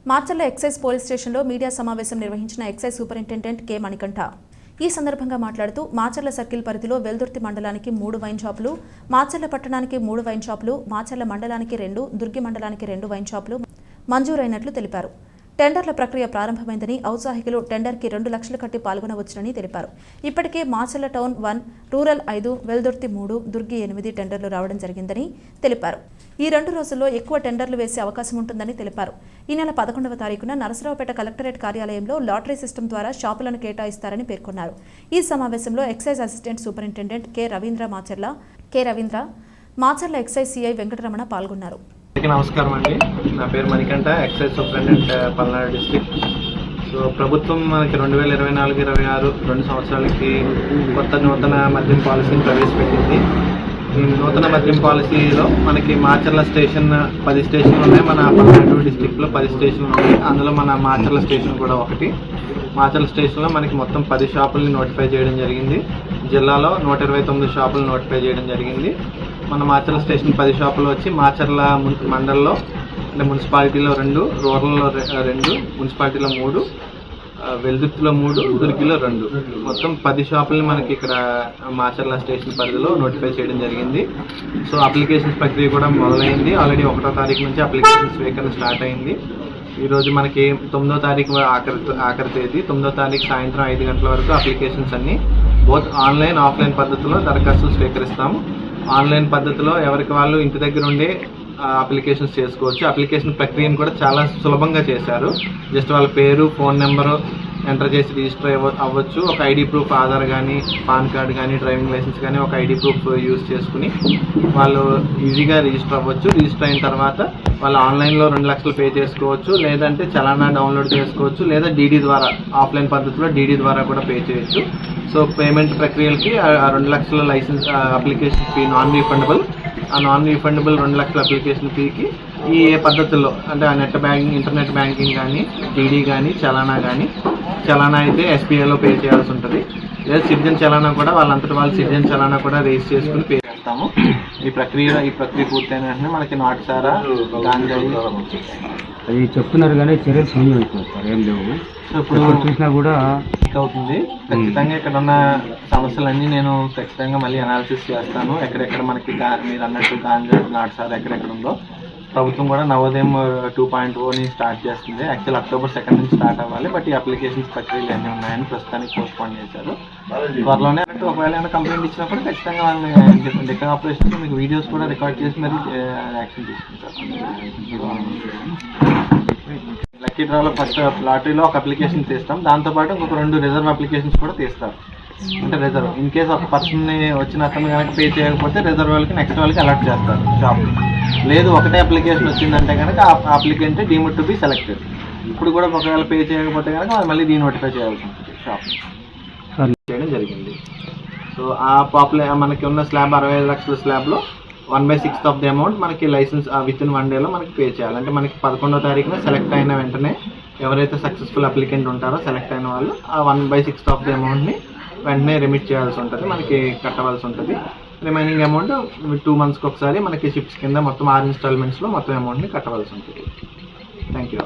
Macherla excise police స్టేషన్లో media సమావేశం నిర్వహించిన ఎక్సైజ్ సూపరింటెండెంట్ కె మణికంఠ ఈ సందర్భంగా మాట్లాడుతూ మార్చర్ల సర్కిల్ పరిధిలో వెల్దుర్తి మండలానికి 3 వైన్ షాపులు, మార్చర్ల పట్టణానికి 3 వైన్ షాపులు, మార్చర్ల మండలానికి 2, దుర్గి మండలానికి 2 వైన్ షాపులు మంజూరైనట్లు తెలిపారు. టెండర్ల ప్రక్రియ ప్రారంభమైందని, ఔత్సాహికులు టెండర్కి 2 లక్షలు కట్టి పాల్గొనవచ్చునని తెలిపారు. ఇప్పటికే మార్చర్ల టౌన్ 1, రూరల్ 5, వెల్దుర్తి 3, దుర్గి 8 టెండర్లు రావడం జరిగిందని తెలిపారు. ఈ 2 రోజుల్లో ఎక్కువ టెండర్లు వేసే అవకాశం ఉంటుందని తెలిపారు. ఈ నెల 11వ తారీఖున నరసరావుపేట కలెక్టరేట్ కార్యాలయంలో లాటరీ సిస్టమ్ ద్వారా షాపులను కేటాయిస్తారని పేర్కొన్నారు. ఈ సమావేశంలో excise assistant superintendent K Ravindra, Macherla excise CI Venkataramana పాల్గొన్నారు. నమస్కారం అండి, నా పేరు Manikanta, excise superintendent Palnadu district. So ప్రభుత్వం మనకి 2024-26 2 సంవత్సరాలకి నూతన మద్యం పాలసీని ప్రవేశపెట్టింది. ఈ నూతన మద్యం పాలసీలో మనకి మార్చర్ల స్టేషన్ 10 స్టేషన్లు ఉన్నాయి. మన పల్నాడు డిస్ట్రిక్ట్లో 10 స్టేషన్లు ఉన్నాయి. అందులో మన మార్చర్ల స్టేషన్ కూడా ఒకటి. మార్చర్ల స్టేషన్లో మనకి మొత్తం 10 షాపుల్ని నోటిఫై చేయడం జరిగింది. జిల్లాలో 129 షాపులు నోటిఫై చేయడం జరిగింది. మన మార్చర్ల స్టేషన్ 10 షాపులు వచ్చి మార్చర్ల మండలంలో అంటే మున్సిపాలిటీలో 2, రూరల్లో 2, మున్సిపాలిటీలో 3, వెల్దుర్తిలో 3, దుర్గిలో 2, మొత్తం 10 షాపుల్ని మనకి ఇక్కడ మార్చర్ల స్టేషన్ పరిధిలో నోటిఫై చేయడం జరిగింది. సో అప్లికేషన్స్ ప్రక్రియ కూడా మొదలైంది. ఆల్రెడీ 1వ తారీఖు నుంచి అప్లికేషన్ స్వీకరణ స్టార్ట్ అయింది. ఈరోజు మనకి 9వ తారీఖు ఆఖరి తేదీ. 9వ తారీఖు సాయంత్రం 5 గంటల వరకు అప్లికేషన్స్ అన్ని బోత్ ఆన్లైన్, ఆఫ్లైన్ పద్ధతిలో దరఖాస్తులు స్వీకరిస్తాము. ఆన్లైన్ పద్ధతిలో ఎవరికి వాళ్ళు ఇంటి దగ్గర ఉండే అప్లికేషన్స్ చేసుకోవచ్చు. అప్లికేషన్ ప్రక్రియను కూడా చాలా సులభంగా చేశారు. జస్ట్ వాళ్ళ పేరు, ఫోన్ నెంబరు ఎంటర్ చేసి రిజిస్టర్ అవ్వచ్చు. ఒక ఐడి ప్రూఫ్, ఆధార్ కానీ, పాన్ కార్డ్ కానీ, డ్రైవింగ్ లైసెన్స్ కానీ ఒక ఐడి ప్రూఫ్ యూజ్ చేసుకుని వాళ్ళు ఈజీగా రిజిస్టర్ అవ్వచ్చు. రిజిస్టర్ అయిన తర్వాత వాళ్ళు ఆన్లైన్లో 2 లక్షలు పే చేసుకోవచ్చు, లేదంటే చలానా డౌన్లోడ్ చేసుకోవచ్చు, లేదా డీడీ ద్వారా ఆఫ్లైన్ పద్ధతిలో డీడీ ద్వారా కూడా పే చేయొచ్చు. సో పేమెంట్ ప్రక్రియలకి ఆ 2 లక్షల license application fee non refundable. ఆ నాన్ రీఫండబుల్ 2 లక్షల అప్లికేషన్ ఫీకి ఈ ఏ పద్ధతుల్లో అంటే ఆ నెట్ బ్యాంకింగ్, ఇంటర్నెట్ బ్యాంకింగ్ కానీ, డీడీ కానీ, చలానా అయితే ఎస్బీఐలో పే చేయాల్సి ఉంటుంది. లేదా సిటిజన్ చలానా కూడా వాళ్ళంతటి వాళ్ళు సిటిజన్ చలానా కూడా రేస్ చేసుకుని పే చేస్తాము. ఈ ప్రక్రియ పూర్తయిన వెంటనే మనకి నాటుసారా, గాంజాయి అది చెప్తున్నారు కానీ చర్యలు సమయం అయిపోతారు, ఏం లేవు. ఇప్పుడు చూసినా కూడా అవుతుంది. ఖచ్చితంగా ఇక్కడ ఉన్న సమస్యలన్నీ నేను ఖచ్చితంగా మళ్ళీ అనాలిసిస్ చేస్తాను. ఎక్కడెక్కడ మనకి మీరు అన్నట్టు గాంజా, నాటుసారా ఎక్కడెక్కడ ఉందో. ప్రభుత్వం కూడా నవోదయం 2.0ని స్టార్ట్ చేస్తుంది. యాక్చువల్ అక్టోబర్ 2 నుంచి స్టార్ట్ అవ్వాలి, బట్ ఈ అప్లికేషన్స్ ప్రక్రియలు అన్నీ ఉన్నాయని ప్రస్తుతానికి పోస్ట్పోన్ చేశారు. త్వరలోనే ఒకవేళ ఏమైనా కంప్లైంట్ ఇచ్చినప్పుడు ఖచ్చితంగా వాళ్ళని డెక్కన్ ఆపరేషన్స్ మీకు వీడియోస్ కూడా రికార్డ్ చేసి మరి యాక్షన్ తీసుకుంటారు. లక్కీ డ్రాలో ఫస్ట్ లాటరీలో ఒక అప్లికేషన్ తీస్తాం. దాంతోపాటు ఇంకొక 2 రిజర్వ్ అప్లికేషన్స్ కూడా తీస్తారు. అంటే రిజర్వ్ ఇన్ కేసు ఒక పర్సన్ని వచ్చిన అతను కనుక పే చేయకపోతే రిజర్వ్ వాళ్ళకి నెక్స్ట్ వాళ్ళకి అలర్ట్ చేస్తారు షాప్. లేదు ఒకటే అప్లికేషన్ వచ్చిందంటే కనుక ఆ applicant deemed to be selected. ఇప్పుడు కూడా ఒకవేళ పే చేయకపోతే కనుక వాళ్ళు మళ్ళీ నోటిఫై చేయాల్సి ఉంటుంది. షాప్ చేయడం జరిగింది. సో ఆ మనకి ఉన్న స్లాబ్ 65 లక్షల స్లాబ్లో 1/6 ఆఫ్ ది అమౌంట్ మనకి లైసెన్స్ విత్ ఇన్ 1 డేలో మనకి పే చేయాలి. అంటే మనకి 11వ తారీఖున సెలెక్ట్ అయిన వెంటనే ఎవరైతే సక్సెస్ఫుల్ అప్లికెంట్ ఉంటారో సెలెక్ట్ అయిన వాళ్ళు ఆ 1/6 ఆఫ్ ది అమౌంట్ని వెంటనే రెమిట్ చేయాల్సి ఉంటుంది, మనకి కట్టవలసి ఉంటుంది. రిమైనింగ్ అమౌంట్ 2 మంత్స్కి ఒకసారి మనకి షిఫ్ట్స్ కింద మొత్తం 6 ఇన్స్టాల్మెంట్స్లో మొత్తం అమౌంట్ని కట్టవలసి ఉంటుంది. Thank you.